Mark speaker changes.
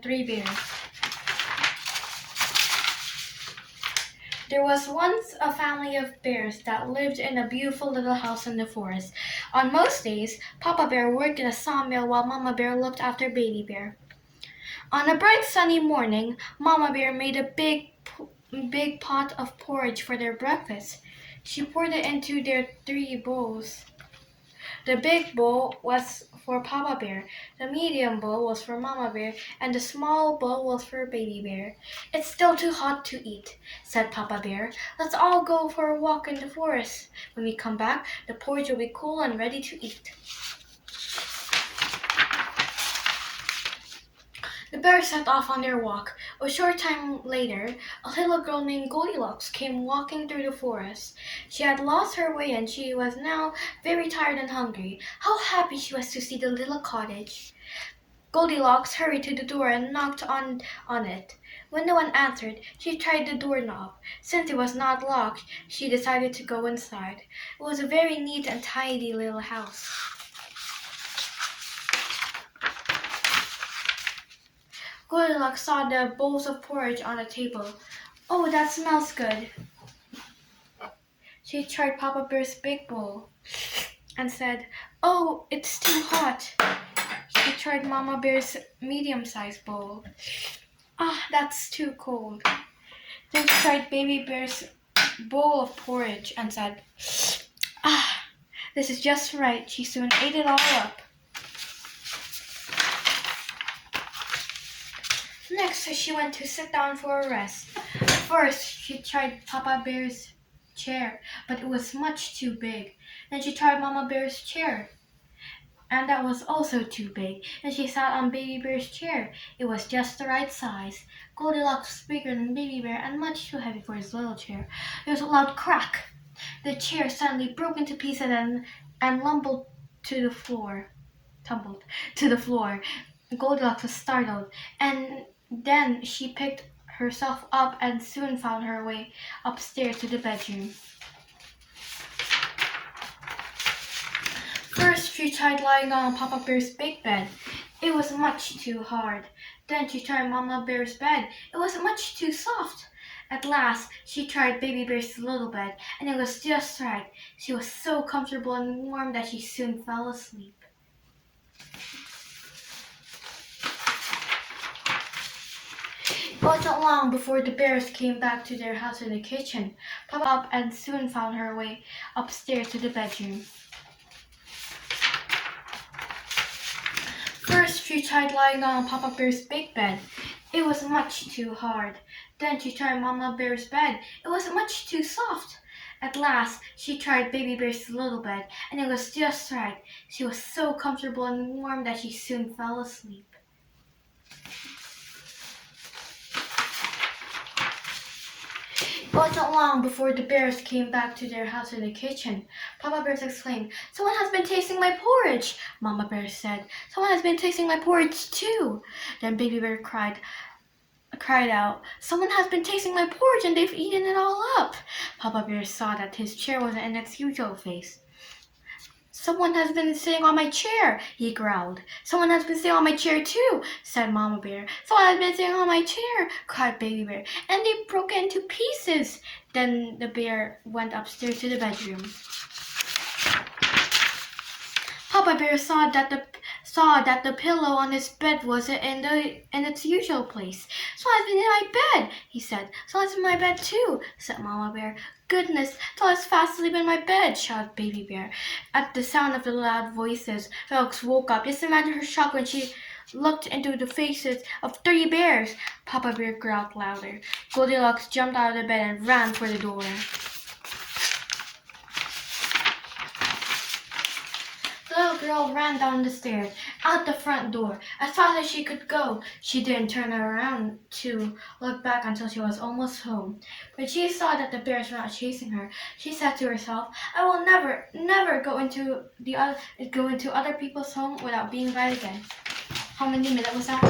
Speaker 1: 3 Bears. There was once a family of bears that lived in a beautiful little house in the forest. On most days, Papa Bear worked in a sawmill while Mama Bear looked after Baby Bear. On a bright sunny morning, Mama Bear made a big pot of porridge for their breakfast. She poured it into their 3 bowls. The big bowl was for Papa Bear, the medium bowl was for Mama Bear, and the small bowl was for Baby Bear. "It's still too hot to eat," said Papa Bear. "Let's all go for a walk in the forest. When we come back, the porridge will be cool and ready to eat." The bears set off on their walk. A short time later, a little girl named Goldilocks came walking through the forest. She had lost her way and she was now very tired and hungry. How happy she was to see the little cottage. Goldilocks hurried to the door and knocked on it. When no one answered, she tried the doorknob. Since it was not locked, she decided to go inside. It was a very neat and tidy little house. Goldilocks saw the bowls of porridge on the table. "Oh, that smells good." She tried Papa Bear's big bowl and said, "Oh, it's too hot." She tried Mama Bear's medium-sized bowl. "Ah, that's too cold." Then she tried Baby Bear's bowl of porridge and said, "Ah, this is just right." She soon ate it all up. Next, she went to sit down for a rest. First, she tried Papa Bear's chair, but it was much too big. Then she tried Mama Bear's chair, and that was also too big. Then she sat on Baby Bear's chair. It was just the right size. Goldilocks was bigger than Baby Bear and much too heavy for his little chair. There was a loud crack. The chair suddenly broke into pieces and tumbled to the floor. Goldilocks was startled, and then she picked herself up and soon found her way upstairs to the bedroom. First, she tried lying on Papa Bear's big bed. It was much too hard. Then she tried Mama Bear's bed. It was much too soft. At last, she tried Baby Bear's little bed, and it was just right. She was so comfortable and warm that she soon fell asleep. It wasn't long before the bears came back to their house in the kitchen. Papa up and soon found her way upstairs to the bedroom. First, she tried lying on Papa Bear's big bed. It was much too hard. Then she tried Mama Bear's bed. It was much too soft. At last, she tried Baby Bear's little bed, and it was just right. She was so comfortable and warm that she soon fell asleep. It wasn't long before the bears came back to their house in the kitchen. Papa Bear exclaimed, "Someone has been tasting my porridge." Mama Bear said, "Someone has been tasting my porridge too." Then Baby Bear cried out, "Someone has been tasting my porridge and they've eaten it all up." Papa Bear saw that his chair wasn't in its usual place. "Someone has been sitting on my chair," he growled. "Someone has been sitting on my chair too," said Mama Bear. "Someone has been sitting on my chair," cried Baby Bear, "and they broke it into pieces." Then the bear went upstairs to the bedroom. Papa Bear saw that the pillow on his bed wasn't in its usual place. "Someone's been in my bed," he said. "Someone's in my bed too," said Mama Bear. "Goodness, someone's fast asleep in my bed," shouted Baby Bear. At the sound of the loud voices, Goldilocks woke up. Just imagine her shock when she looked into the faces of 3 bears. Papa Bear growled louder. Goldilocks jumped out of the bed and ran for the door. The little girl ran down the stairs, out the front door, as fast as she could go. She didn't turn around to look back until she was almost home. When she saw that the bears were not chasing her, she said to herself, "I will never go into other people's home without being right again." How many minutes was that?